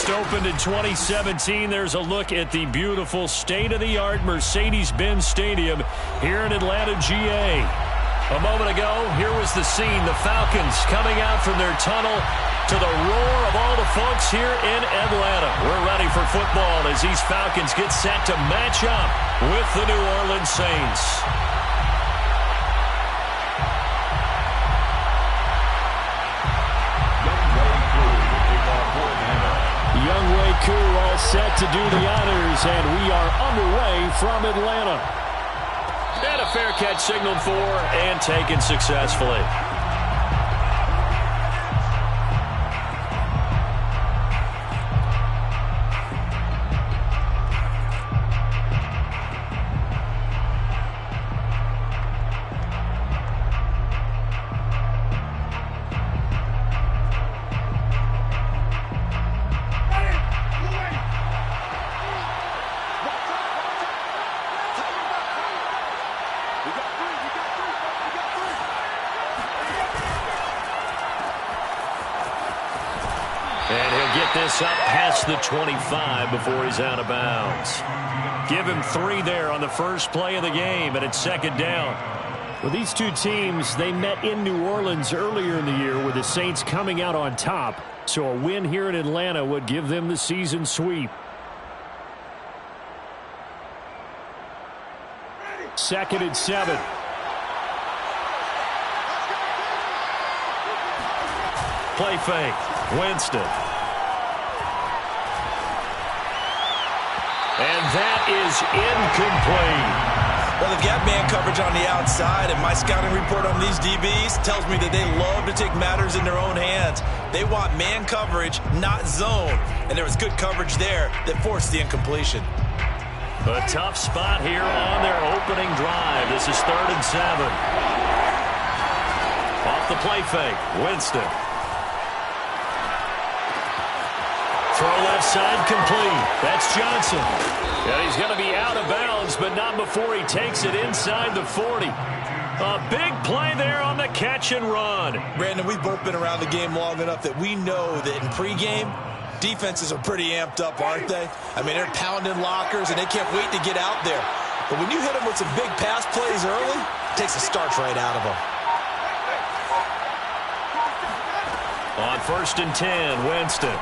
just opened in 2017. There's a look at the beautiful state-of-the-art Mercedes-Benz Stadium here in Atlanta, GA. A moment ago, here was the scene. The Falcons coming out from their tunnel to the roar of all the folks here in Atlanta. We're ready for football as these Falcons get set to match up with the New Orleans Saints. Younghoe Koo all set to do the honors, and we are underway from Atlanta. And a fair catch signaled for and taken successfully. And he'll get this up past the 25 before he's out of bounds. Give him 3 there on the first play of the game, and it's second down. Well, these two teams, they met in New Orleans earlier in the year with the Saints coming out on top. So a win here in Atlanta would give them the season sweep. Second and 7. Play fake. Winston. And that is incomplete. Well, they've got man coverage on the outside, and my scouting report on these DBs tells me that they love to take matters in their own hands. They want man coverage, not zone. And there was good coverage there that forced the incompletion. A tough spot here on their opening drive. This is 3rd and 7. Off the play fake. Winston. Throw left side complete. That's Johnson. And he's going to be out of bounds, but not before he takes it inside the 40. A big play there on the catch and run. Brandon, we've both been around the game long enough that we know that in pregame, defenses are pretty amped up, aren't they? I mean, they're pounding lockers, and they can't wait to get out there. But when you hit them with some big pass plays early, it takes the starch right out of them. On 1st and 10, Winston.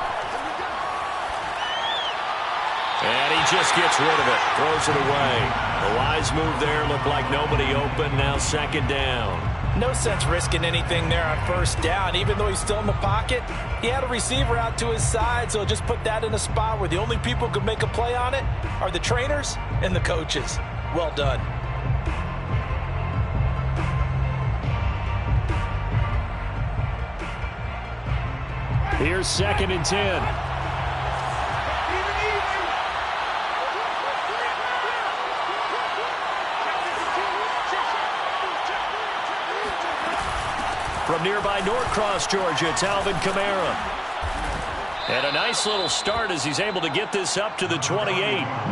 And he just gets rid of it. Throws it away. The wise move there. Looked like nobody open. Now second down. No sense risking anything there on 1st down. Even though he's still in the pocket, he had a receiver out to his side, so just put that in a spot where the only people who could make a play on it are the trainers and the coaches. Well done. Here's 2nd and 10. From nearby Norcross, Georgia, it's Alvin Kamara. And a nice little start as he's able to get this up to the 28.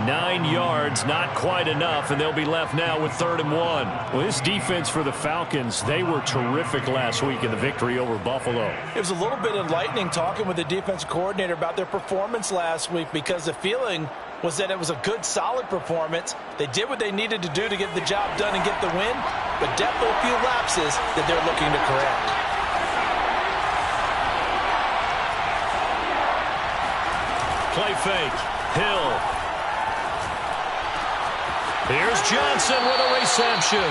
9 yards, not quite enough, and they'll be left now with 3rd and 1. Well, this defense for the Falcons, they were terrific last week in the victory over Buffalo. It was a little bit enlightening talking with the defense coordinator about their performance last week because the feeling was that it was a good, solid performance. They did what they needed to do to get the job done and get the win, but definitely a few lapses that they're looking to correct. Play fake. Hill. Here's Johnson with a reception.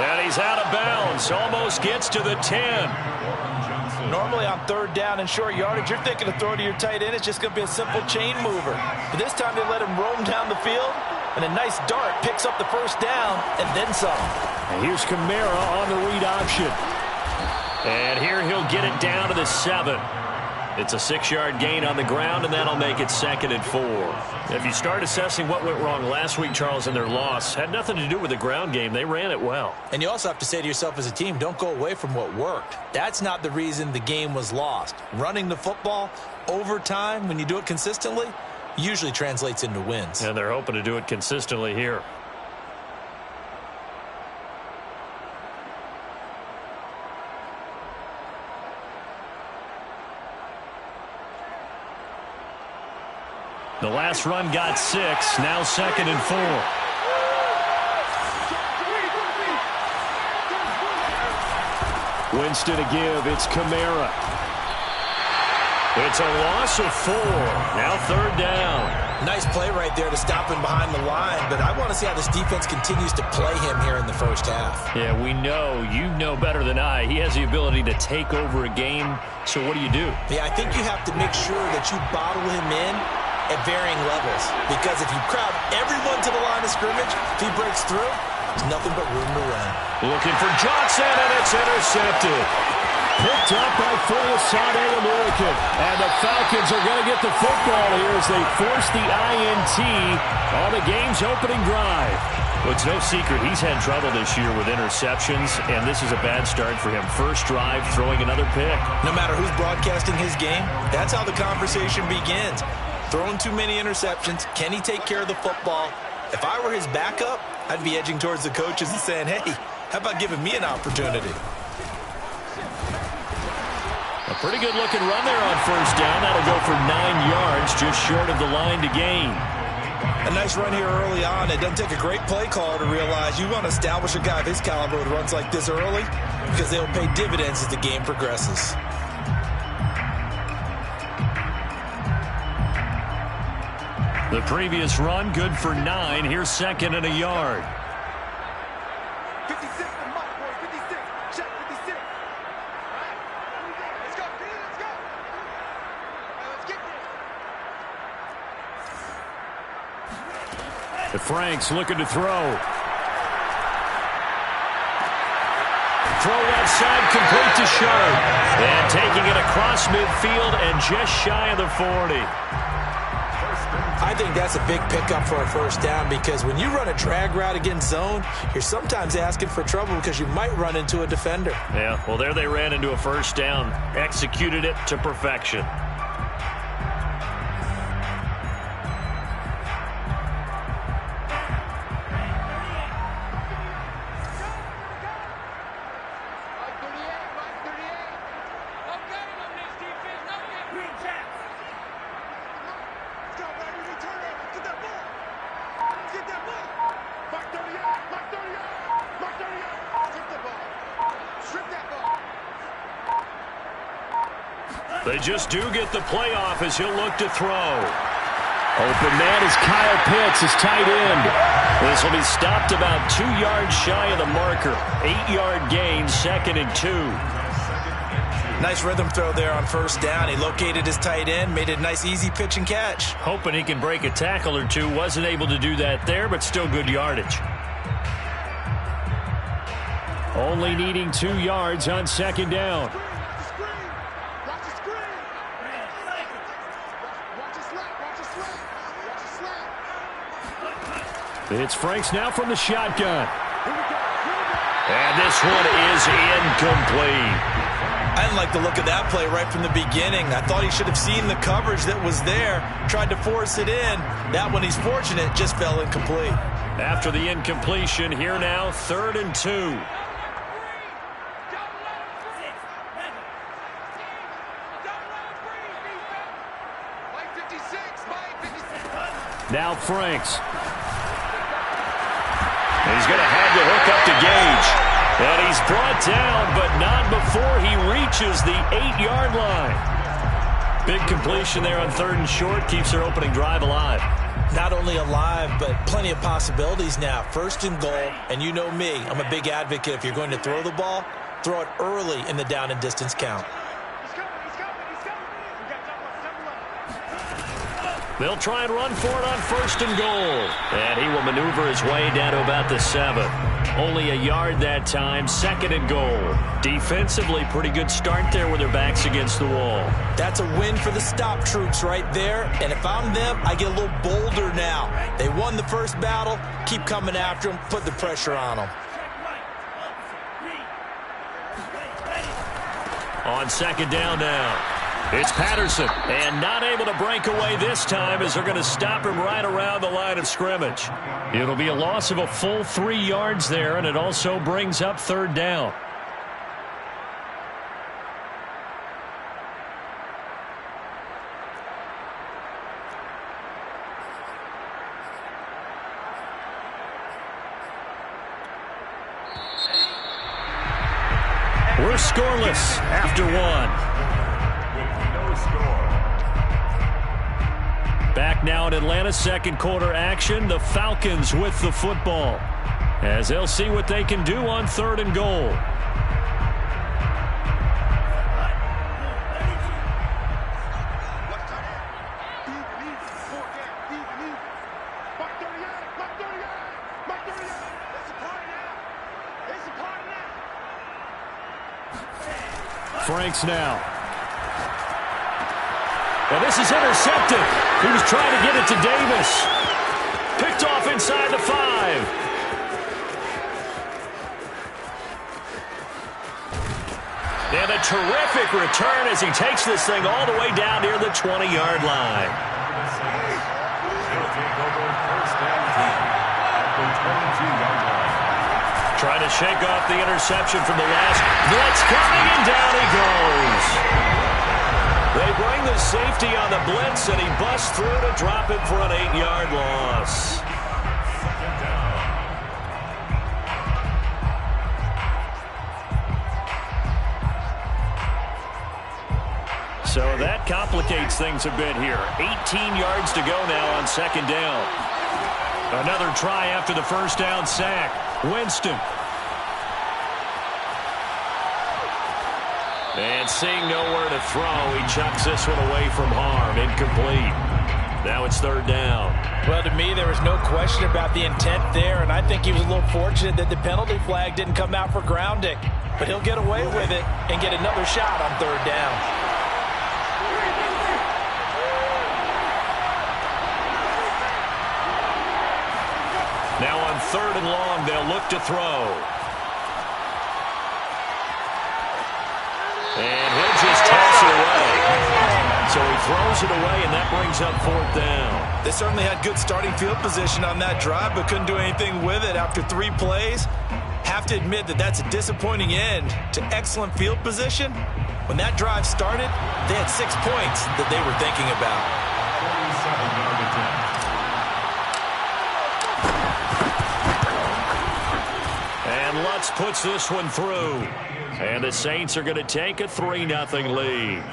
And he's out of bounds. Almost gets to the 10. Normally on 3rd down and short yardage, you're thinking to throw to your tight end. It's just going to be a simple chain mover. But this time they let him roam down the field, and a nice dart picks up the 1st down and then some. And here's Kamara on the read option. And here he'll get it down to the 7. It's a 6-yard gain on the ground, and that'll make it 2nd and 4. If you start assessing what went wrong last week, Charles, in their loss, had nothing to do with the ground game. They ran it well. And you also have to say to yourself as a team, don't go away from what worked. That's not the reason the game was lost. Running the football over time, when you do it consistently, usually translates into wins. And they're hoping to do it consistently here. The last run got 6. Now 2nd and 4. Winston to give. It's Kamara. It's a loss of 4. Now 3rd down. Nice play right there to stop him behind the line, but I want to see how this defense continues to play him here in the first half. Yeah, we know. You know better than I. He has the ability to take over a game. So what do? Yeah, I think you have to make sure that you bottle him in at varying levels, because if you crowd everyone to the line of scrimmage, if he breaks through, there's nothing but room to run. Looking for Johnson, and it's intercepted. Picked up by Foyesade American. And the Falcons are going to get the football here as they force the INT on the game's opening drive. Well, it's no secret he's had trouble this year with interceptions, and this is a bad start for him. First drive, throwing another pick. No matter who's broadcasting his game, that's how the conversation begins. Throwing too many interceptions. Can he take care of the football? If I were his backup, I'd be edging towards the coaches and saying, hey, how about giving me an opportunity? A pretty good-looking run there on first down. That'll go for 9 yards, just short of the line to gain. A nice run here early on. It doesn't take a great play caller to realize you want to establish a guy of his caliber with runs like this early, because they'll pay dividends as the game progresses. The previous run, good for 9. Here's 2nd and a yard. 56, the mark, boy, 56. Check 56. Let's go, let's go. Let's get this. The Franks looking to throw. Throw left side, complete to Sharp. And taking it across midfield and just shy of the 40. I think that's a big pickup for a first down, because when you run a drag route against zone, you're sometimes asking for trouble because you might run into a defender. Yeah, well, there they ran into a first down. Executed it to perfection. They just do get the playoff as he'll look to throw. Open man is Kyle Pitts, his tight end. This will be stopped about 2 yards shy of the marker. 8-yard gain, 2nd and 2. Nice rhythm throw there on first down. He located his tight end, made a nice easy pitch and catch. Hoping he can break a tackle or two. Wasn't able to do that there, but still good yardage. Only needing 2 yards on 2nd down. It's Franks now from the shotgun. And this one is incomplete. I didn't like the look of that play right from the beginning. I thought he should have seen the coverage that was there, tried to force it in. That one, he's fortunate, just fell incomplete. After the incompletion, here now, 3rd and 2. Now Franks. He's going to have to hook up to Gage. And he's brought down, but not before he reaches the 8-yard line. Big completion there on 3rd and short. Keeps their opening drive alive. Not only alive, but plenty of possibilities now. 1st and goal, and you know me. I'm a big advocate. If you're going to throw the ball, throw it early in the down and distance count. They'll try and run for it on 1st and goal. And he will maneuver his way down to about the 7. Only a yard that time, 2nd and goal. Defensively, pretty good start there with their backs against the wall. That's a win for the stop troops right there. And if I'm them, I get a little bolder now. They won the first battle. Keep coming after them. Put the pressure on them. On 2nd down now. It's Patterson, and not able to break away this time as they're going to stop him right around the line of scrimmage. It'll be a loss of a full 3 yards there, and it also brings up 3rd down. scoreless after one. Back now in Atlanta's second quarter action. The Falcons with the football as they'll see what they can do on 3rd and goal. Franks now. And this is intercepted. He was trying to get it to Davis. Picked off inside the 5. And a terrific return as he takes this thing all the way down near the 20-yard line. Trying to shake off the interception from the last blitz coming, and down he goes. They bring the safety on the blitz, and he busts through to drop it for an 8-yard loss. So that complicates things a bit here. 18 yards to go now on 2nd down. Another try after the first down sack. Winston. And seeing nowhere to throw, he chucks this one away from harm. Incomplete. Now it's 3rd down. Well, to me, there was no question about the intent there, and I think he was a little fortunate that the penalty flag didn't come out for grounding. But he'll get away with it and get another shot on 3rd down. Now on 3rd and long, they'll look to throw. And he'll just toss it away. So he throws it away, and that brings up 4th down. They certainly had good starting field position on that drive, but couldn't do anything with it after 3 plays. Have to admit that that's a disappointing end to excellent field position. When that drive started, they had 6 points that they were thinking about. And Lutz puts this one through. And the Saints are going to take a 3-0 lead.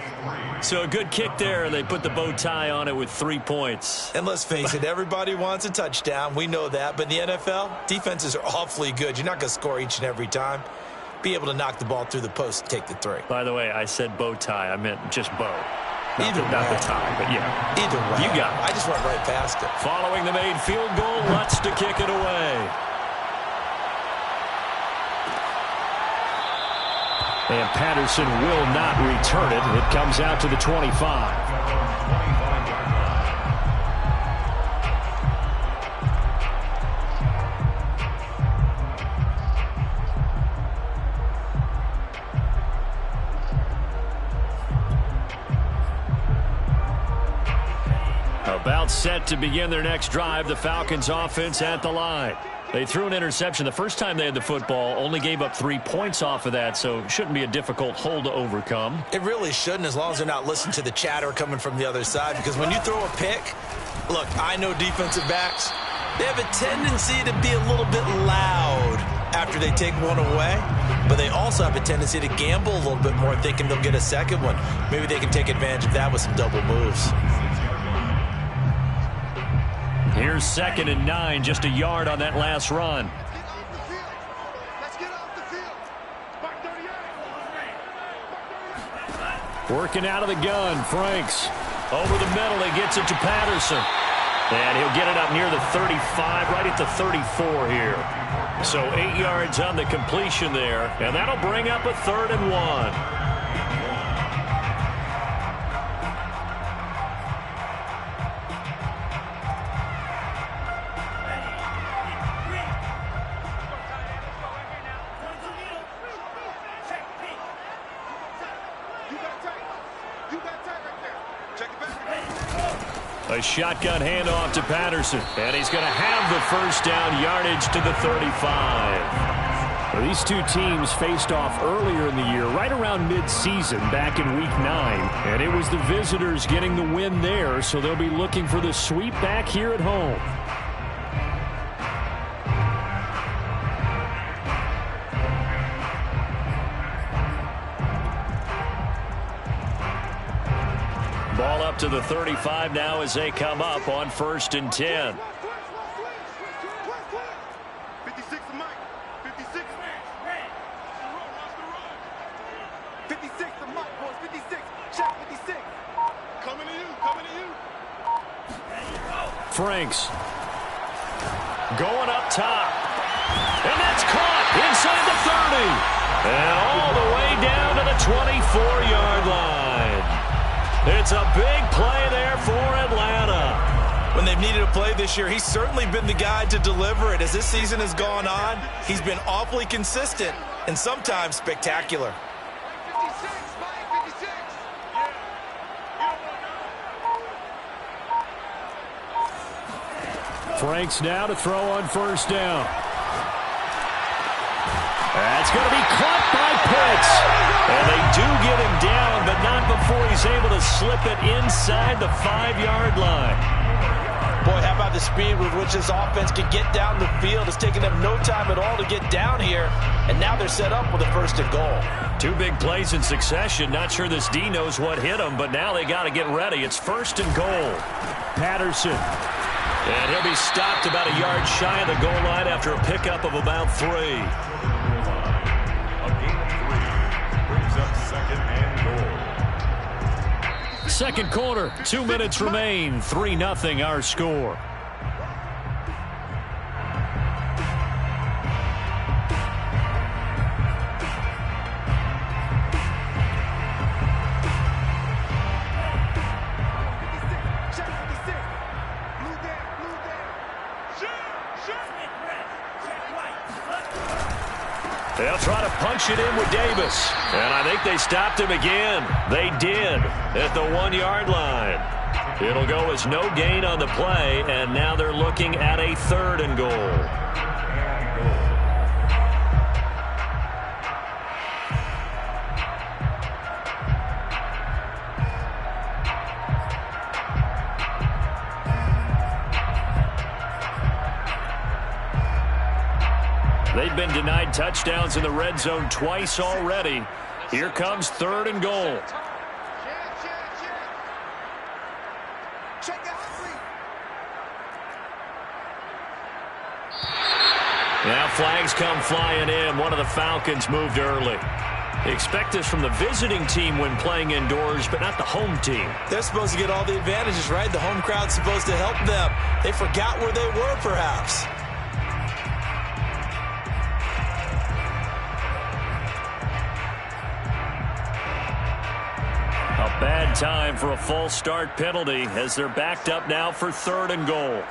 So a good kick there, and they put the bow tie on it with 3 points. And let's face it, everybody wants a touchdown. We know that. But in the NFL, defenses are awfully good. You're not going to score each and every time. Be able to knock the ball through the post and take the 3. By the way, I said bow tie. I meant just bow. Not Either the tie, but yeah. Either way. You got it. I just went right past it. Following the made field goal, Lutz to kick it away. And Patterson will not return it. It comes out to the 25. About set to begin their next drive, the Falcons offense at the line. They threw an interception the first time they had the football, only gave up 3 points off of that, so it shouldn't be a difficult hole to overcome. It really shouldn't, as long as they're not listening to the chatter coming from the other side, because when you throw a pick, look, I know defensive backs, they have a tendency to be a little bit loud after they take one away, but they also have a tendency to gamble a little bit more, thinking they'll get a second one. Maybe they can take advantage of that with some double moves. Here's 2nd and 9, just a yard on that last run. Let's get off the field. Mark 38. Working out of the gun, Franks. Over the middle, he gets it to Patterson. And he'll get it up near the 35, right at the 34 here. So 8 yards on the completion there, and that'll bring up a 3rd and 1. A shotgun handoff to Patterson, and he's going to have the first down, yardage to the 35. Well, these two teams faced off earlier in the year, right around mid-season, back in Week 9. And it was the visitors getting the win there, so they'll be looking for the sweep back here at home. Ball up to the 35 now as they come up on 1st and 10. 56 to Mike. 56. 56 to Mike, boys. 56. Check 56. Coming to you. Coming to you. Franks. Going up top. And that's caught inside the 30. And all the way down to the 24-yard line. It's a big play there for Atlanta. When they've needed a play this year, he's certainly been the guy to deliver it. As this season has gone on, he's been awfully consistent and sometimes spectacular. 56, Mike, 56. Franks now to throw on 1st down. That's going to be caught by Pitts. And they do get him down, but not before he's able to slip it inside the 5-yard line. Boy, how about the speed with which this offense can get down the field? It's taken them no time at all to get down here, and now they're set up with a 1st and goal. 2 big plays in succession. Not sure this D knows what hit him, but now they got to get ready. It's 1st and goal. Patterson. And he'll be stopped about a yard shy of the goal line after a pickup of about 3. Second quarter, 2 minutes remain. 3-0 our score. They'll try to punch it in with Davis. And I think they stopped him again. They did at the 1-yard line. It'll go as no gain on the play, and now they're looking at a 3rd and goal. They've been denied touchdowns in the red zone twice already. Here comes 3rd and goal. Now flags come flying in. One of the Falcons moved early. Expect this from the visiting team when playing indoors, but not the home team. They're supposed to get all the advantages, right? The home crowd's supposed to help them. They forgot where they were, perhaps. A bad time for a false start penalty as they're backed up now for 3rd and goal.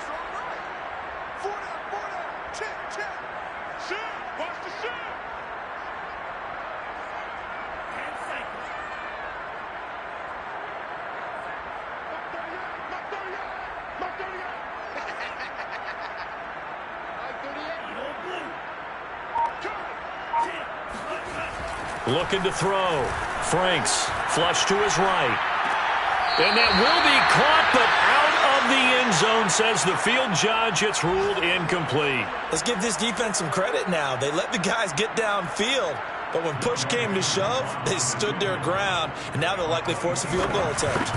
Looking to throw. Franks flush to his right. And that will be caught, but out of the end zone, says the field judge. It's ruled incomplete. Let's give this defense some credit now. They let the guys get downfield, but when push came to shove, they stood their ground, and now they'll likely force a field goal attempt.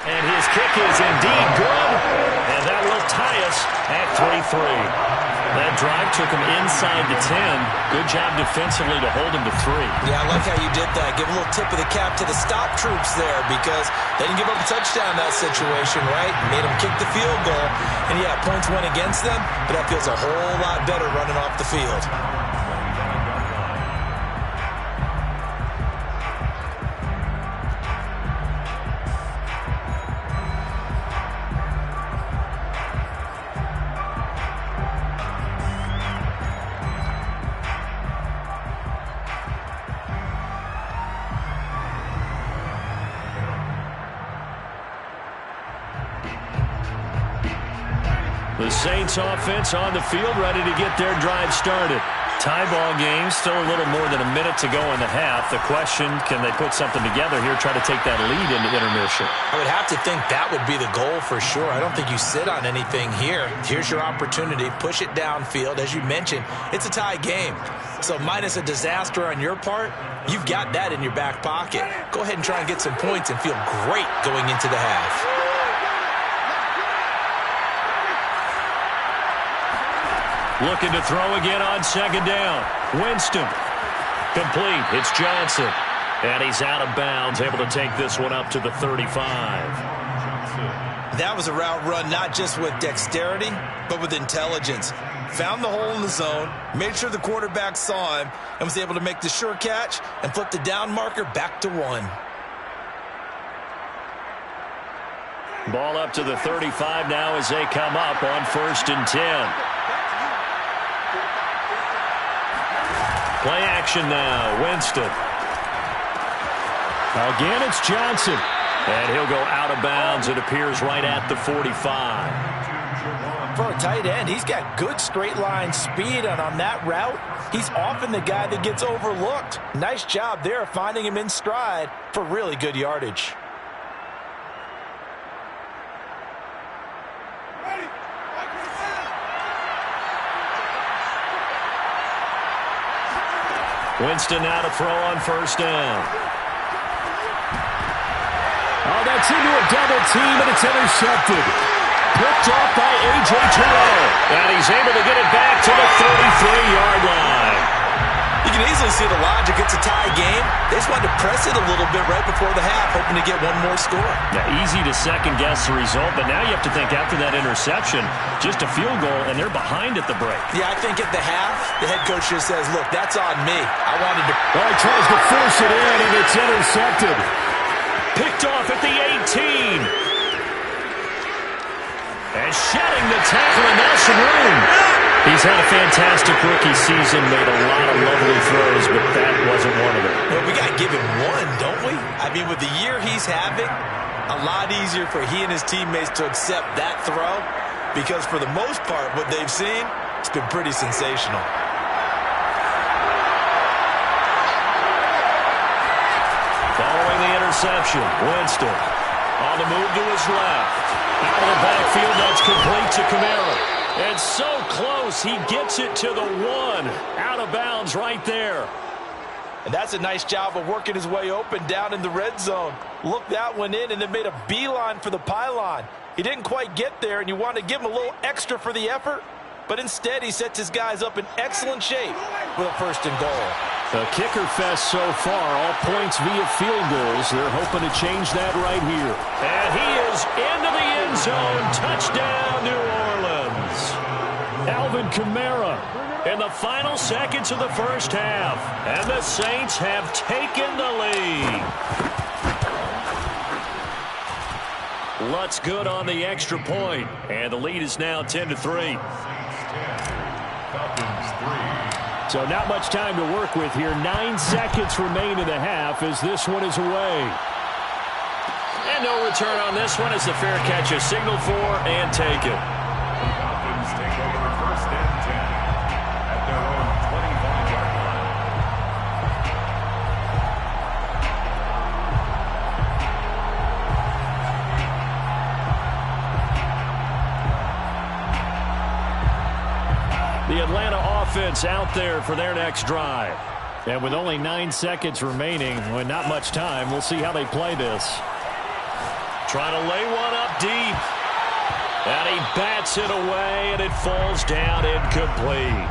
And his kick is indeed good, and that will tie us at 3-3. That drive took him inside the 10. Good job defensively to hold him to 3. Yeah, I like how you did that. Give a little tip of the cap to the stop troops there because they didn't give up a touchdown in that situation, right? Made them kick the field goal. And, yeah, points went against them, but that feels a whole lot better running off the field. The Saints offense on the field ready to get their drive started. Tie ball game, still a little more than a minute to go in the half. The question, can they put something together here, try to take that lead into intermission? I would have to think that would be the goal for sure. I don't think you sit on anything here. Here's your opportunity. Push it downfield. As you mentioned, it's a tie game. So minus a disaster on your part, you've got that in your back pocket. Go ahead and try and get some points and feel great going into the half. Looking to throw again on second down. Winston. Complete. It's Johnson. And he's out of bounds, able to take this one up to the 35. That was a route run not just with dexterity, but with intelligence. Found the hole in the zone, made sure the quarterback saw him, and was able to make the sure catch and flip the down marker back to 1. Ball up to the 35 now as they come up on 1st and 10. Play action now. Winston. Again, it's Johnson. And he'll go out of bounds. It appears right at the 45. For a tight end, he's got good straight line speed, and on that route, he's often the guy that gets overlooked. Nice job there finding him in stride for really good yardage. Winston now to throw on 1st down. Oh, that's into a double team, and it's intercepted. Picked off by A.J. Terrell. And he's able to get it back to the 33-yard line. You can easily see the logic. It's a tie game. They just wanted to press it a little bit right before the half, hoping to get one more score. Yeah, easy to second-guess the result, but now you have to think after that interception, just a field goal, and they're behind at the break. Yeah, I think at the half, the head coach just says, look, that's on me. I wanted to... Well, he tries to force it in, and it's intercepted. Picked off at the 18. And shedding the tackle, and now some room. He's had a fantastic rookie season, made a lot of lovely throws, but that wasn't one of them. Well, we got to give him one, don't we? I mean, with the year he's having, a lot easier for he and his teammates to accept that throw, because for the most part, what they've seen, it's been pretty sensational. Following the interception, Winston on the move to his left. Out of the backfield, that's complete to Kamara. And so close, he gets it to the 1. Out of bounds right there. And that's a nice job of working his way open down in the red zone. Looked that one in and then made a beeline for the pylon. He didn't quite get there, and you want to give him a little extra for the effort. But instead, he sets his guys up in excellent shape with a 1st and goal. The kicker fest so far, all points via field goals. They're hoping to change that right here. And he is into the end zone. Touchdown, New Orleans. Alvin Kamara in the final seconds of the 1st half. And the Saints have taken the lead. Lutz good on the extra point. And the lead is now 10-3. So not much time to work with here. 9 seconds remain in the half as this one is away. And no return on this one as the fair catch is signaled for and taken. The Falcons take over 1st and 10 at their own 25-yard line. The Atlanta offense out there for their next drive. And with only 9 seconds remaining, with not much time, we'll see how they play this. Trying to lay one up deep. And he bats it away, and it falls down incomplete.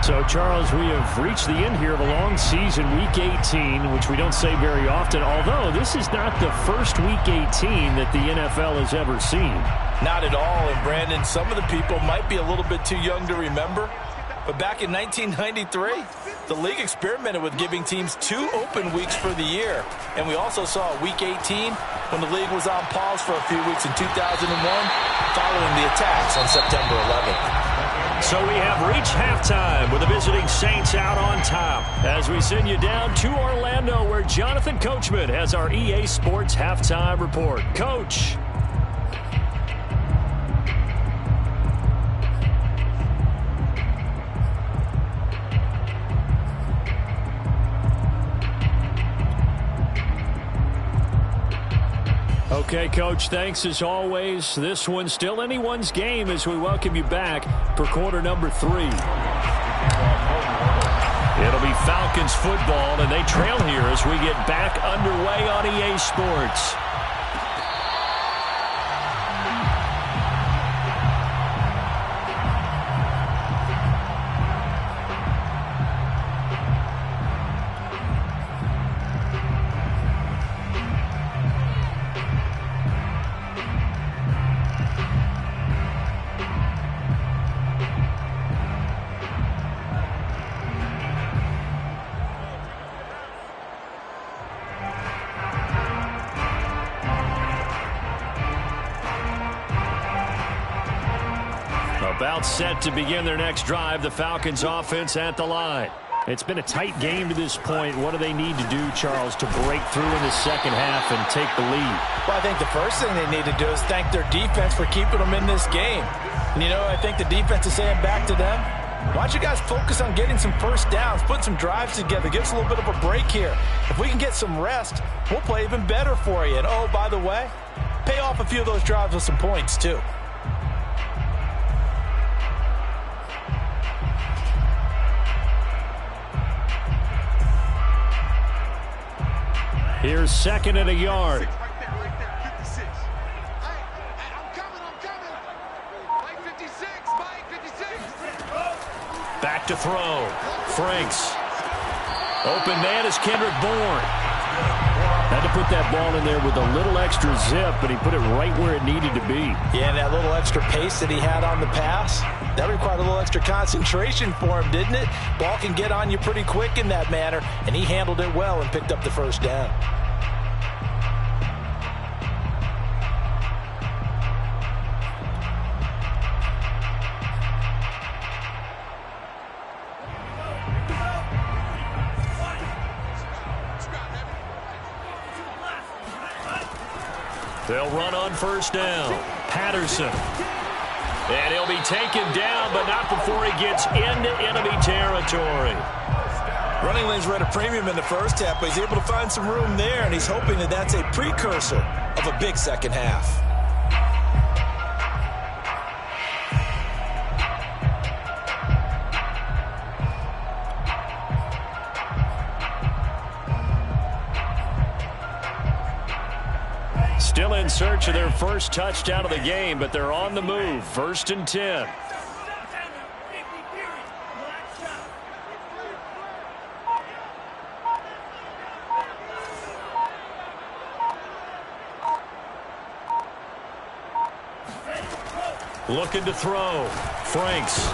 So, Charles, we have reached the end here of a long season, Week 18, which we don't say very often, although this is not the first Week 18 that the NFL has ever seen. Not at all, and Brandon, some of the people might be a little bit too young to remember, but back in 1993, the league experimented with giving teams 2 open weeks for the year, and we also saw Week 18 when the league was on pause for a few weeks in 2001 following the attacks on September 11th. So we have reached halftime with the visiting Saints out on top as we send you down to Orlando where Jonathan Coachman has our EA Sports Halftime Report. Coach. Okay, Coach, thanks as always. This one's still anyone's game as we welcome you back for quarter number 3. It'll be Falcons football, and they trail here as we get back underway on EA Sports. About set to begin their next drive, the Falcons offense at the line. It's been a tight game to this point. What do they need to do, Charles, to break through in the second half and take the lead? Well, I think the first thing they need to do is thank their defense for keeping them in this game. And, I think the defense is saying back to them, why don't you guys focus on getting some first downs, put some drives together, give us a little bit of a break here. If we can get some rest, we'll play even better for you. And, oh, by the way, pay off a few of those drives with some points, too. Here's second and a yard. Right there, 56. I'm coming. Mike 56, Mike 56. Back to throw. Franks. Open man is Kendrick Bourne. Had to put that ball in there with a little extra zip, but he put it right where it needed to be. Yeah, and that little extra pace that he had on the pass, that required a little extra concentration for him, didn't it? Ball can get on you pretty quick in that manner, and he handled it well and picked up the first down. They'll run on first down. Patterson. And he'll be taken down, but not before he gets into enemy territory. Running lanes were at a premium in the first half, but he's able to find some room there, and he's hoping that that's a precursor of a big second half. Still in search of their first touchdown of the game, but they're on the move. 1st and 10. Looking to throw. Franks.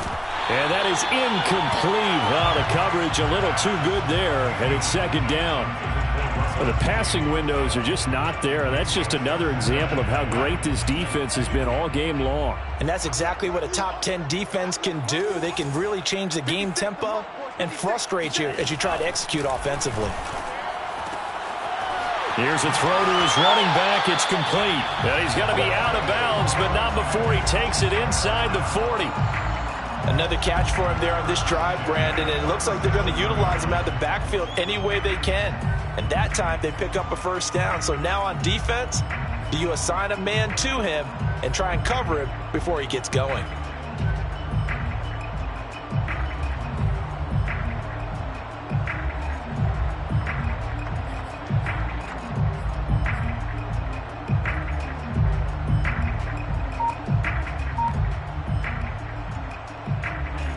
And that is incomplete. Wow, the coverage a little too good there, and it's second down. Well, the passing windows are just not there, and that's just another example of how great this defense has been all game long. And that's exactly what a top 10 defense can do. They can really change the game tempo and frustrate you as you try to execute offensively. Here's a throw to his running back. It's complete. And he's going to be out of bounds, but not before he takes it inside the 40. Another catch for him there on this drive, Brandon, and it looks like they're going to utilize him out of the backfield any way they can. And that time they pick up a first down. So now on defense, do you assign a man to him and try and cover him before he gets going?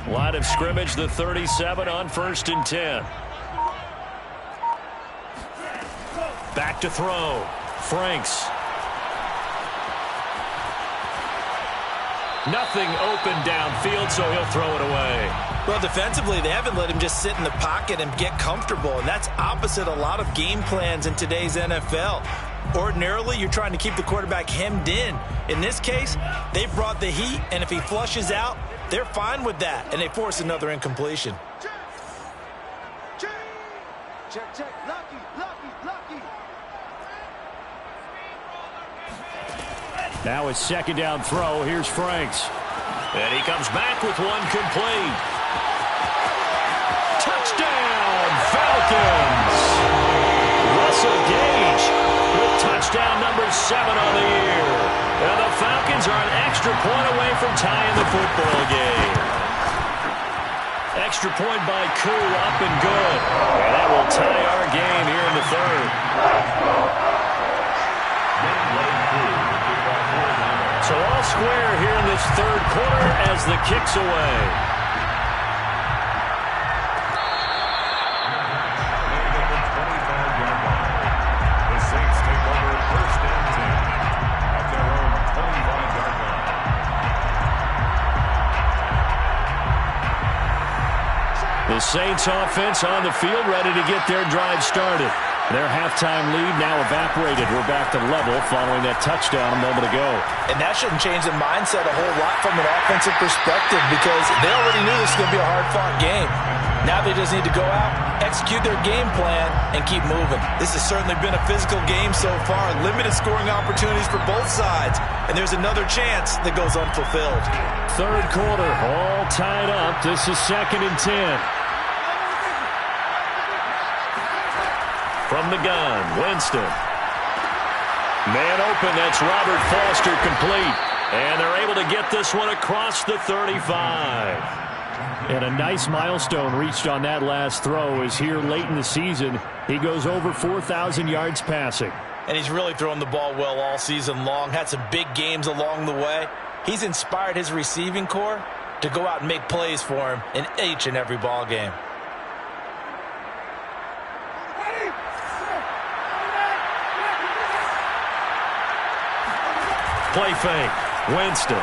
Line of scrimmage, the 37 on 1st and 10. Back to throw. Franks. Nothing open downfield, so he'll throw it away. Well, defensively, they haven't let him just sit in the pocket and get comfortable, and that's opposite a lot of game plans in today's NFL. Ordinarily, you're trying to keep the quarterback hemmed in. In this case, they brought the heat, and if he flushes out, they're fine with that, and they force another incompletion. Check. Lucky. Now it's second down throw. Here's Franks. And he comes back with one complete. Touchdown, Falcons! Russell Gage with touchdown number 7 extra point away from tying the football game. Extra point by Koo, up and good. And that will tie our game here in the third. So all square here in this third quarter as the kick's away. The Saints take over first and 10 at their own 25-yard line. The Saints offense on the field, ready to get their drive started. Their halftime lead now evaporated. We're back to level following that touchdown a moment ago. And that shouldn't change the mindset a whole lot from an offensive perspective because they already knew this was going to be a hard-fought game. Now they just need to go out, execute their game plan, and keep moving. This has certainly been a physical game so far. Limited scoring opportunities for both sides. And there's another chance that goes unfulfilled. Third quarter, all tied up. This is 2nd and 10. From the gun, Winston. Man open, that's Robert Foster, complete. And they're able to get this one across the 35. And a nice milestone reached on that last throw as here late in the season, he goes over 4,000 yards passing. And he's really thrown the ball well all season long. Had some big games along the way. He's inspired his receiving corps to go out and make plays for him in each and every ball game. Play fake. Winston.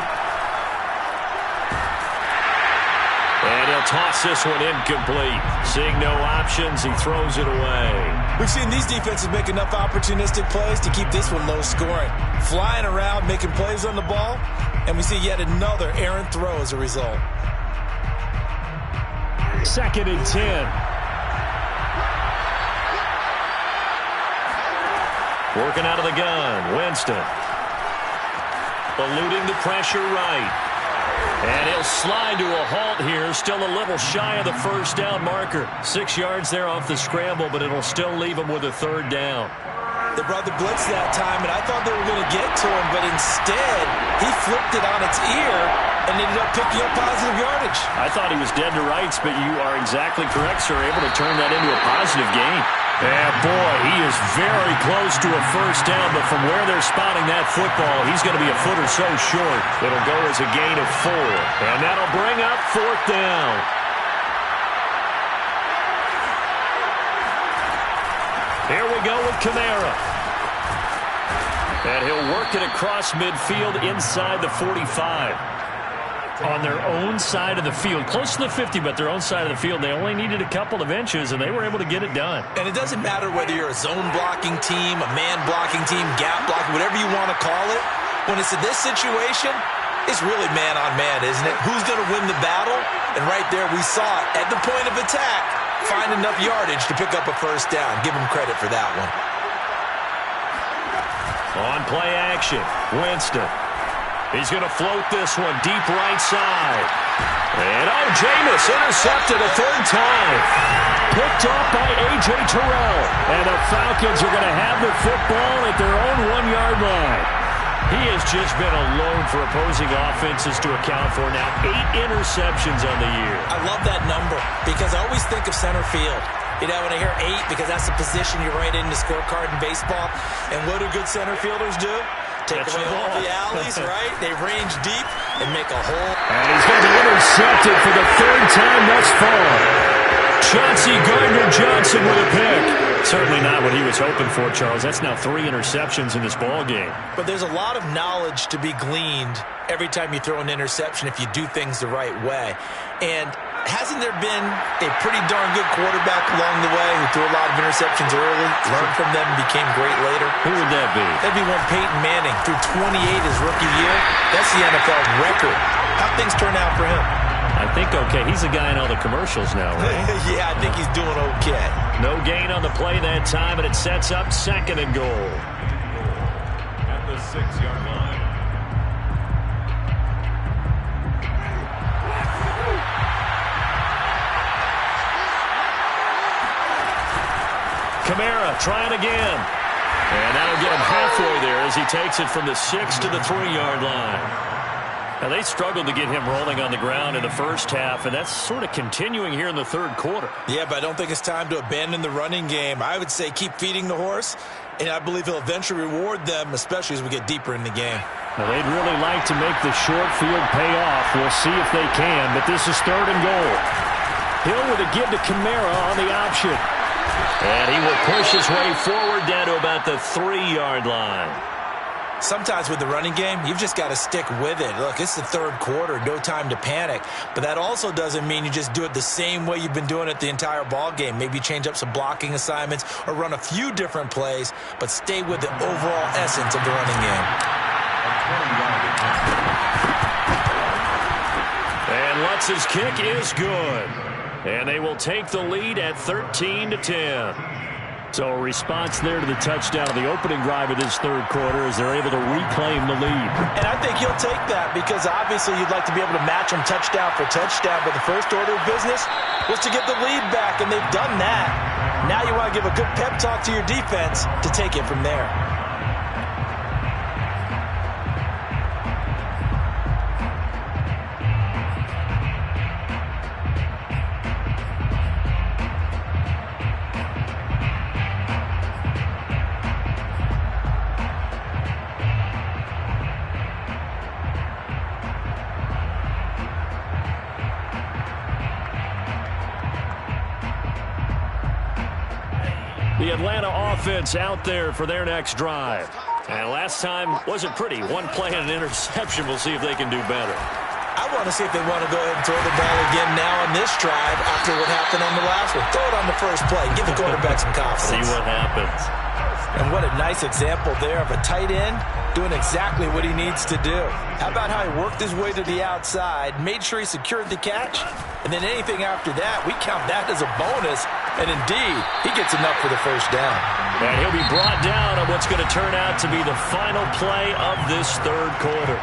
And he'll toss this one incomplete. Seeing no options, he throws it away. We've seen these defenses make enough opportunistic plays to keep this one low scoring. Flying around, making plays on the ball, and we see yet another errant throw as a result. 2nd and 10. Working out of the gun, Winston. Eluding the pressure right. And he'll slide to a halt here. Still a little shy of the first down marker. 6 yards there off the scramble, but it'll still leave him with a third down. They brought the blitz that time, and I thought they were going to get to him, but instead, he flipped it on its ear and ended up picking up positive yardage. I thought he was dead to rights, but you are exactly correct, sir. Able to turn that into a positive gain. Yeah, boy, he is very close to a first down, but from where they're spotting that football, he's going to be a foot or so short. It'll go as a gain of 4, and that'll bring up 4th down. Here we go with Kamara. And he'll work it across midfield inside the 45. On their own side of the field. Close to the 50, but their own side of the field. They only needed a couple of inches, and they were able to get it done. And it doesn't matter whether you're a zone blocking team, a man blocking team, gap blocking, whatever you want to call it. When it's in this situation, it's really man on man, isn't it? Who's going to win the battle? And right there we saw it at the point of attack. Find enough yardage to pick up a first down. Give him credit for that one. On play action, Winston. He's going to float this one deep right side. And Jameis intercepted a third time. Picked up by A.J. Terrell. And the Falcons are going to have the football at their own 1-yard line. He has just been alone for opposing offenses to account for now. 8 interceptions on the year. I love that number because I always think of center field. You know, when I hear 8, because that's the position you write in the scorecard in baseball. And what do good center fielders do? Take away all the alleys, right? They range deep and make a hole. And he's going to be intercepted for the 3rd time thus far. Chauncey Gardner-Johnson with a pick. Certainly not what he was hoping for, Charles. That's now 3 interceptions in this ball game. But there's a lot of knowledge to be gleaned every time you throw an interception if you do things the right way. And hasn't there been a pretty darn good quarterback along the way who threw a lot of interceptions early, learned from them, and became great later? Who would that be? That'd be one Peyton Manning. Threw 28 his rookie year. That's the NFL record. How'd things turn out for him? I think okay. He's the guy in all the commercials now, right? Yeah, I think he's doing okay. No gain on the play that time, and it sets up 2nd and goal. At the 6-yard line. Kamara trying again. And that'll get him halfway there as he takes it from the 6 to the 3-yard line. Now, they struggled to get him rolling on the ground in the first half, and that's sort of continuing here in the third quarter. Yeah, but I don't think it's time to abandon the running game. I would say keep feeding the horse, and I believe he'll eventually reward them, especially as we get deeper in the game. Well, they'd really like to make the short field pay off. We'll see if they can, but this is 3rd and goal. Hill with a give to Kamara on the option. And he will push his way forward down to about the 3-yard line. Sometimes with the running game, you've just got to stick with it. Look, it's the third quarter, no time to panic. But that also doesn't mean you just do it the same way you've been doing it the entire ball game. Maybe change up some blocking assignments or run a few different plays, but stay with the overall essence of the running game. And Lutz's kick is good. And they will take the lead at 13-10. So a response there to the touchdown of the opening drive of this third quarter as they're able to reclaim the lead. And I think he'll take that because obviously you'd like to be able to match him touchdown for touchdown, but the first order of business was to get the lead back, and they've done that. Now you want to give a good pep talk to your defense to take it from there. The Atlanta offense out there for their next drive. And last time wasn't pretty. One play and an interception. We'll see if they can do better. I want to see if they want to go ahead and throw the ball again now on this drive after what happened on the last one. Throw it on the first play. Give the quarterback some confidence. See what happens. And what a nice example there of a tight end doing exactly what he needs to do. How about how he worked his way to the outside, made sure he secured the catch, and then anything after that, we count that as a bonus. And indeed, he gets enough for the first down. And he'll be brought down on what's going to turn out to be the final play of this third quarter.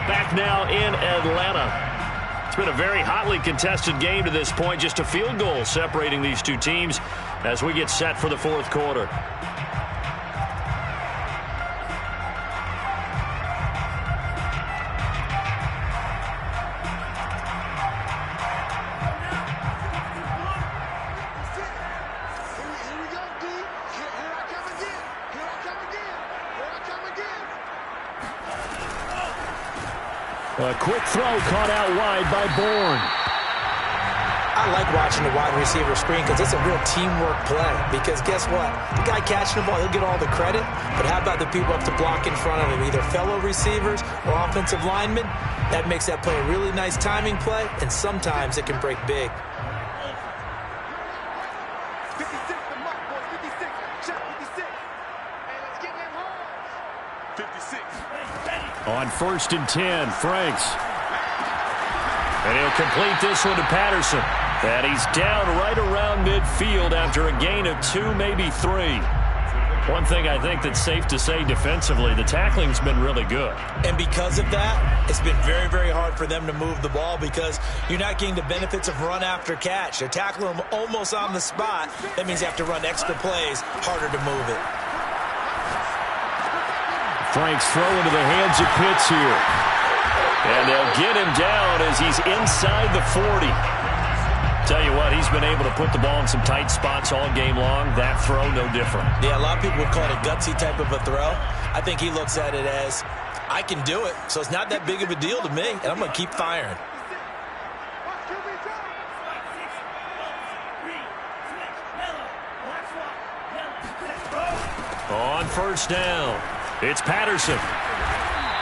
Back now in Atlanta. It's been a very hotly contested game to this point. Just a field goal separating these two teams as we get set for the fourth quarter. A quick throw caught out wide by Bourne. I like watching the wide receiver screen because it's a real teamwork play. Because guess what? The guy catching the ball, he'll get all the credit. But how about the people up to block in front of him, either fellow receivers or offensive linemen? That makes that play a really nice timing play, and sometimes it can break big. 56, the mark, boys. 56. Check 56. Hey, let's get them home. 56. On 1st and 10, Franks. And he'll complete this one to Patterson. And he's down right around midfield after a gain of 2, maybe 3. One thing I think that's safe to say defensively, the tackling's been really good. And because of that, it's been very, very hard for them to move the ball because you're not getting the benefits of run after catch. They're tackling them almost on the spot. That means you have to run extra plays, harder to move it. Franks throw into the hands of Pitts here. And they'll get him down as he's inside the 40. Tell you what, he's been able to put the ball in some tight spots all game long. That throw, no different. Yeah, a lot of people would call it a gutsy type of a throw. I think he looks at it as, I can do it, so it's not that big of a deal to me, and I'm going to keep firing. On 1st down, it's Patterson.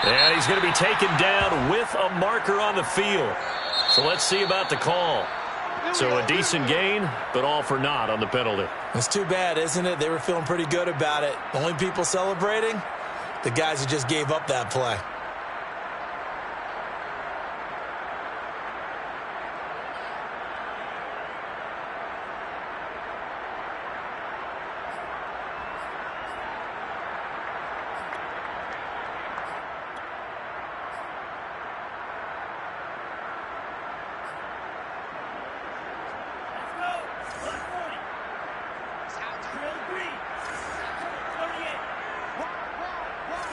And he's going to be taken down with a marker on the field. So let's see about the call. So a decent gain, but all for naught on the penalty. It's too bad, isn't it? They were feeling pretty good about it. The only people celebrating, the guys who just gave up that play.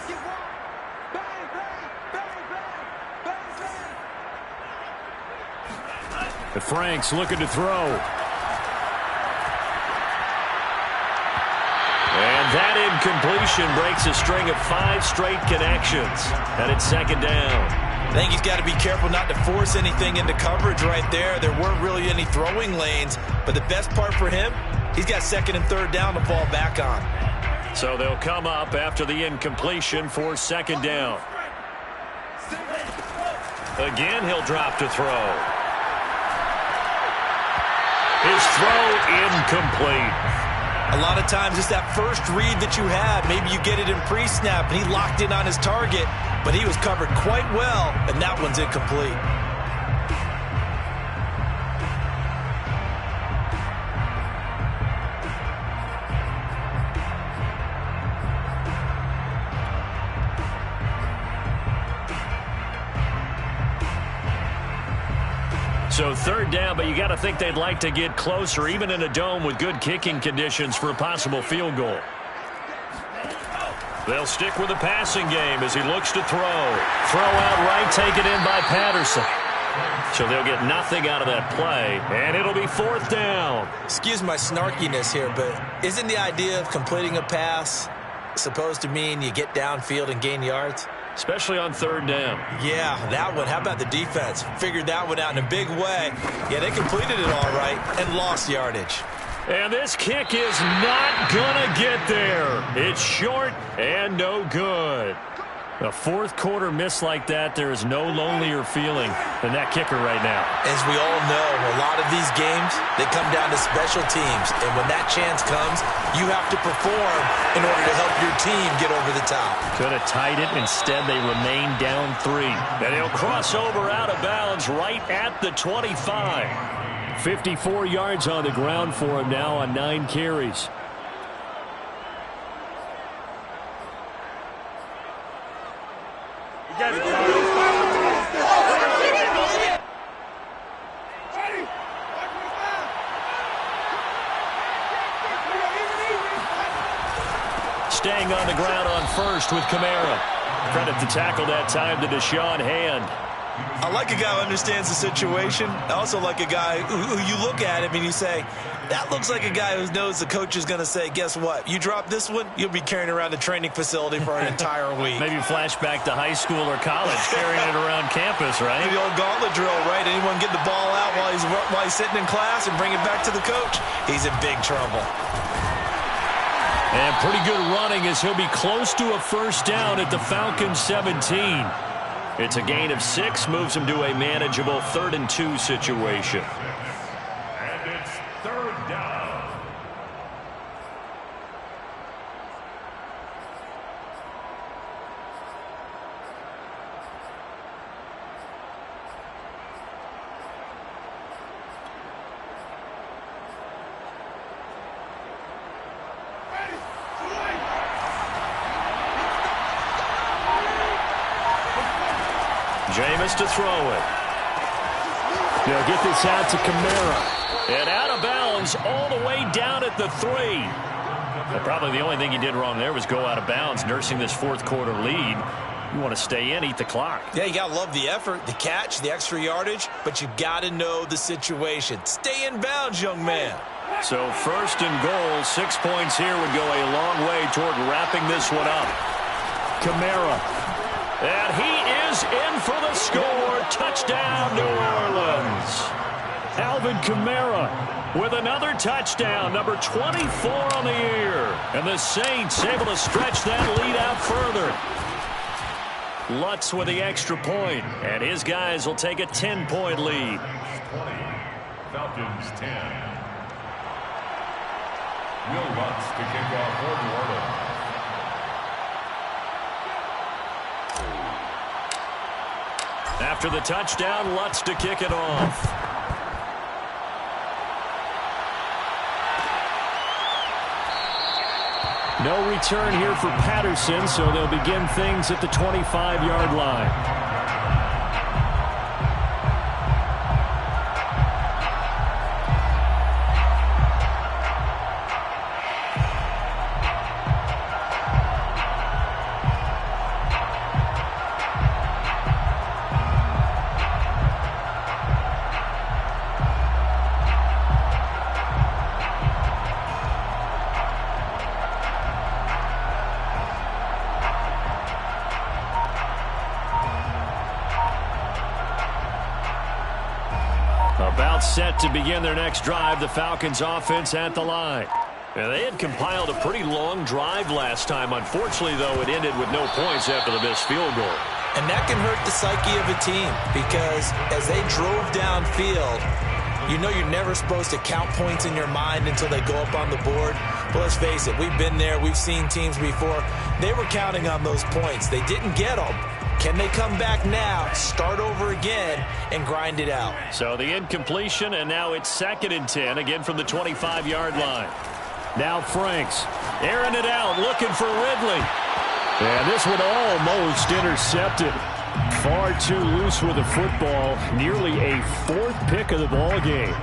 Get one. Bang, bang. Frank's looking to throw. And that incompletion breaks a string of 5 straight connections. And it's second down. I think he's got to be careful not to force anything into coverage right there. There weren't really any throwing lanes, but the best part for him, he's got second and third down to fall back on. So they'll come up after the incompletion for second down. Again, he'll drop to throw. His throw incomplete. A lot of times it's that first read that you had. Maybe you get it in pre-snap, and he locked in on his target, but he was covered quite well, and that one's incomplete. So third down, but you got to think they'd like to get closer, even in a dome with good kicking conditions for a possible field goal. They'll stick with the passing game as he looks to throw. Throw out right, taken in by Patterson. So they'll get nothing out of that play, and it'll be fourth down. Excuse my snarkiness here, but isn't the idea of completing a pass supposed to mean you get downfield and gain yards? Especially on third down. Yeah, that one. How about the defense? Figured that one out in a big way. Yeah, they completed it all right and lost yardage. And this kick is not going to get there. It's short and no good. A fourth quarter miss like that, there is no lonelier feeling than that kicker right now. As we all know, a lot of these games, they come down to special teams. And when that chance comes, you have to perform in order to help your team get over the top. Could have tied it. Instead, they remain down 3. And he'll cross over out of bounds right at the 25. 54 yards on the ground for him now on 9 carries. Staying on the ground on first with Kamara. Credit the tackle that time to Deshaun Hand. I like a guy who understands the situation. I also like a guy who you look at him and you say, that looks like a guy who knows the coach is going to say, guess what? You drop this one, you'll be carrying around the training facility for an entire week. Maybe flashback to high school or college, carrying it around campus, right? Maybe the old gauntlet drill, right? Anyone get the ball out while he's sitting in class and bring it back to the coach? He's in big trouble. And pretty good running as he'll be close to a first down at the Falcons 17. It's a gain of 6, moves him to a manageable 3rd and 2 situation. And it's third down. Jameis to throw it. They'll get this out to Kamara. And out of bounds all the way down at the 3. Well, probably the only thing he did wrong there was go out of bounds, nursing this fourth quarter lead. You want to stay in, eat the clock. Yeah, you got to love the effort, the catch, the extra yardage, but you got to know the situation. Stay in bounds, young man. So first and goal, 6 points here would go a long way toward wrapping this one up. Kamara. And he is in for the score. Touchdown, New Orleans. Alvin Kamara with another touchdown, number 24 on the year. And the Saints able to stretch that lead out further. Lutz with the extra point, and his guys will take a 10-point lead. 20, Falcons 10. Will Lutz to kick off for New Orleans. After the touchdown, Lutz to kick it off. No return here for Patterson, so they'll begin things at the 25-yard line. About set to begin their next drive, the Falcons offense at the line. And they had compiled a pretty long drive last time. Unfortunately, though, it ended with no points after the missed field goal. And that can hurt the psyche of a team because as they drove downfield, you know you're never supposed to count points in your mind until they go up on the board. But let's face it, we've been there. We've seen teams before. They were counting on those points. They didn't get them. Can they come back now, start over again, and grind it out? So the incompletion, and now it's 2nd and 10, again from the 25-yard line. Now Franks, airing it out, looking for Ridley. And this one almost intercepted. Far too loose with the football. Nearly a 4th pick of the ball game.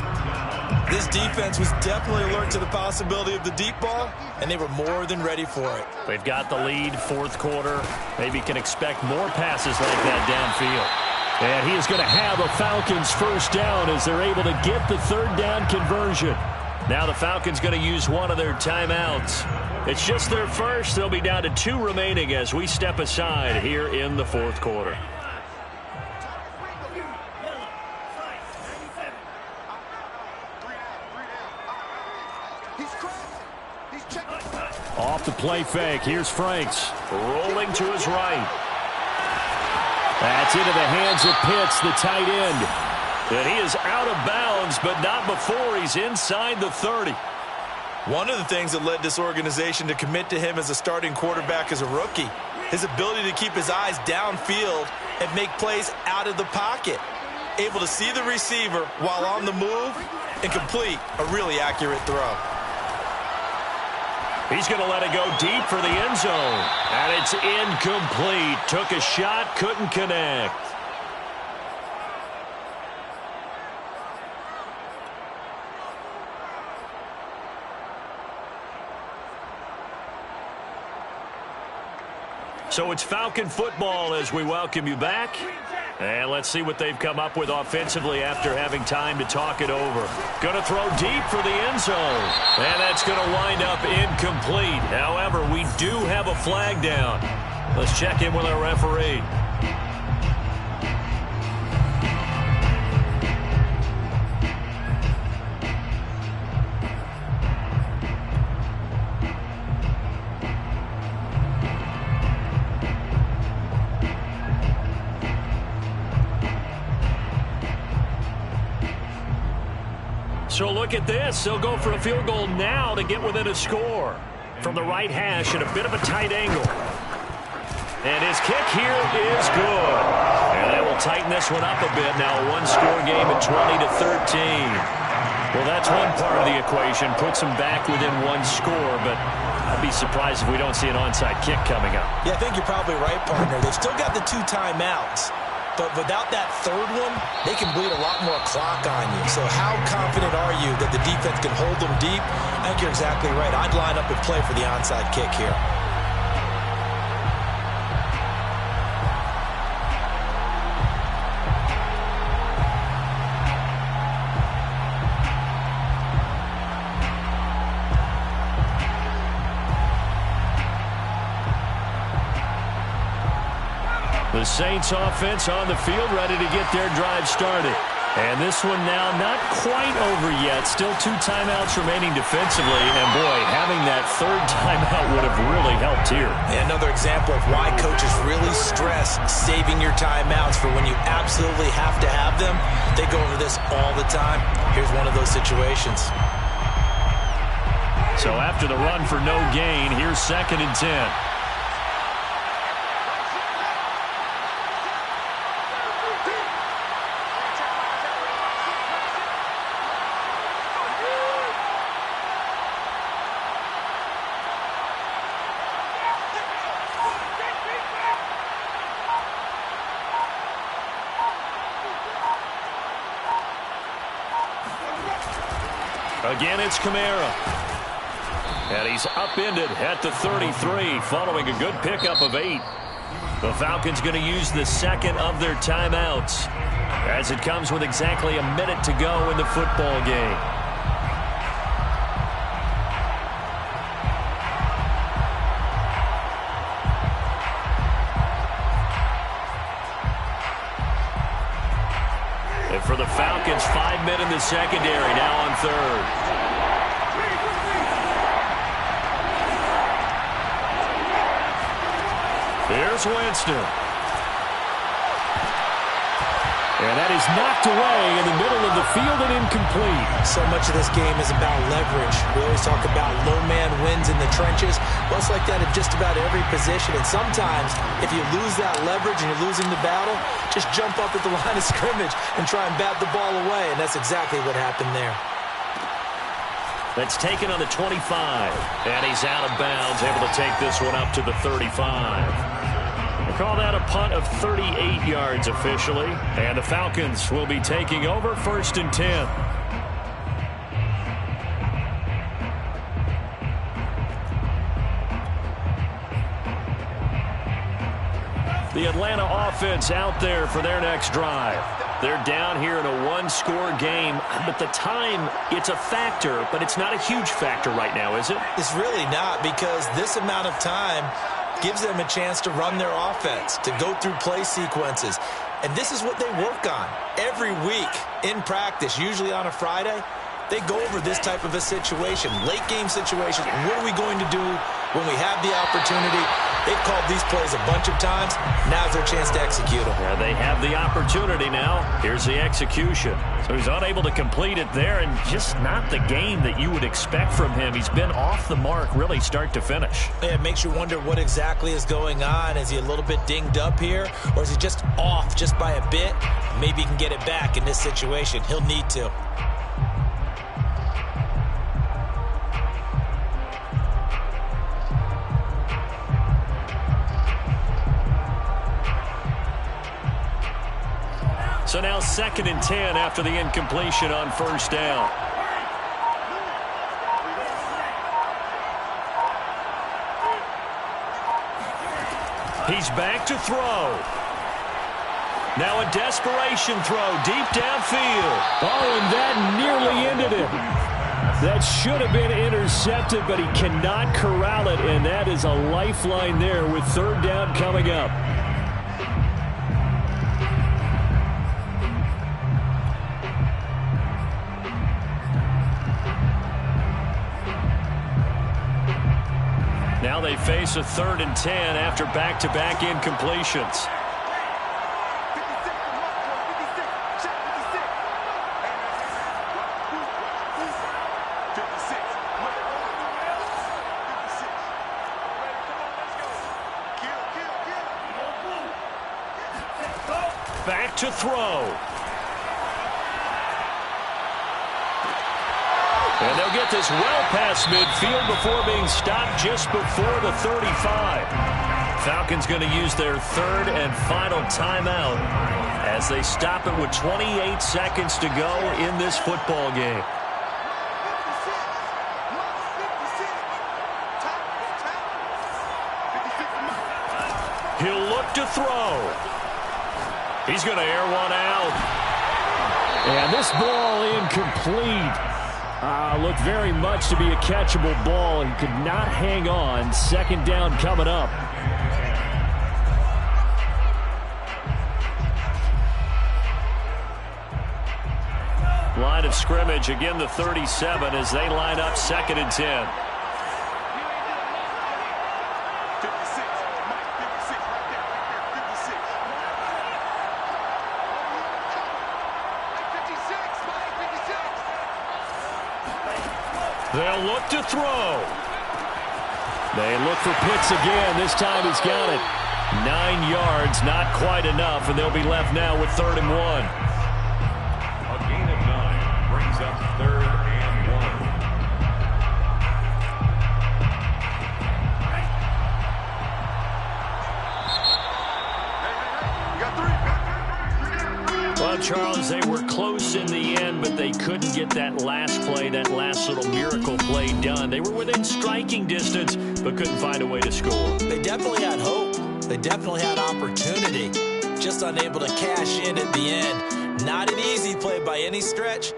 This defense was definitely alert to the possibility of the deep ball, and they were more than ready for it. They've got the lead, 4th quarter. Maybe can expect more passes like that downfield. And he is going to have a Falcons first down as they're able to get the 3rd down conversion. Now the Falcons going to use one of their timeouts. It's just their first. They'll be down to 2 remaining as we step aside here in the 4th quarter. Off the play fake. Here's Franks. Rolling to his right. That's into the hands of Pitts, the tight end. And he is out of bounds, but not before he's inside the 30. One of the things that led this organization to commit to him as a starting quarterback as a rookie, his ability to keep his eyes downfield and make plays out of the pocket. Able to see the receiver while on the move and complete a really accurate throw. He's going to let it go deep for the end zone. And it's incomplete. Took a shot, couldn't connect. So it's Falcon football as we welcome you back. And let's see what they've come up with offensively after having time to talk it over. Going to throw deep for the end zone. And that's going to wind up incomplete. However, we do have a flag down. Let's check in with our referee. So look at this. They'll go for a field goal now to get within a score. From the right hash at a bit of a tight angle. And his kick here is good. And they will tighten this one up a bit. Now a one-score game at 20-13. Well, that's one part of the equation. Puts them back within one score, but I'd be surprised if we don't see an onside kick coming up. Yeah, I think you're probably right, partner. They've still got the 2 timeouts. But without that 3rd one, they can bleed a lot more clock on you. So how confident are you that the defense can hold them deep? I think you're exactly right. I'd line up and play for the onside kick here. The Saints offense on the field ready to get their drive started. And this one now not quite over yet. Still 2 timeouts remaining defensively. And boy, having that 3rd timeout would have really helped here. And another example of why coaches really stress saving your timeouts for when you absolutely have to have them. They go over this all the time. Here's one of those situations. So after the run for no gain, here's 2nd and 10. Again, it's Kamara. And he's upended at the 33 following a good pickup of 8. The Falcons going to use the 2nd of their timeouts as it comes with exactly a minute to go in the football game. And for the Falcons, 5 men in the secondary, now on third. Here's Winston. And that is knocked away in the middle of the field and incomplete. So much of this game is about leverage. We always talk about low man wins in the trenches. Well, it's like that in just about every position. And sometimes, if you lose that leverage and you're losing the battle, just jump up at the line of scrimmage and try and bat the ball away. And that's exactly what happened there. That's taken on the 25. And he's out of bounds, able to take this one up to the 35. Call that a punt of 38 yards officially. And the Falcons will be taking over 1st and 10. The Atlanta offense out there for their next drive. They're down here in a one-score game, but the time, it's a factor, but it's not a huge factor right now, is it? It's really not, because this amount of time gives them a chance to run their offense, to go through play sequences. And this is what they work on every week in practice, usually on a Friday. They go over this type of a situation, late game situation. What are we going to do when we have the opportunity? They've called these plays a bunch of times. Now's their chance to execute them. Yeah, they have the opportunity now. Here's the execution. So he's unable to complete it there, and just not the game that you would expect from him. He's been off the mark really start to finish. Yeah, it makes you wonder what exactly is going on. Is he a little bit dinged up here, or is he just off just by a bit? Maybe he can get it back in this situation. He'll need to. So now 2nd and 10 after the incompletion on 1st down. He's back to throw. Now a desperation throw deep downfield. Oh, and that nearly ended it. That should have been intercepted, but he cannot corral it, and that is a lifeline there with 3rd down coming up. Now they face a 3rd and 10 after back-to-back incompletions. Back to throw. And they'll get this well past midfield before being stopped just before the 35. Falcons going to use their 3rd and final timeout as they stop it with 28 seconds to go in this football game. He'll look to throw. He's going to air one out. And this ball incomplete. Looked very much to be a catchable ball and could not hang on. 2nd down coming up. Line of scrimmage, again the 37 as they line up 2nd and 10. They'll look to throw. They look for Pitts again. This time he's got it. 9 yards, not quite enough, and they'll be left now with 3rd and 1. A gain of 9 brings up 3rd and 1. Well, Charles, they were close in the end, but they couldn't get that last play, that last little miracle play done. They were within striking distance, but couldn't find a way to score. They definitely had hope. They definitely had opportunity. Just unable to cash in at the end. Not an easy play by any stretch.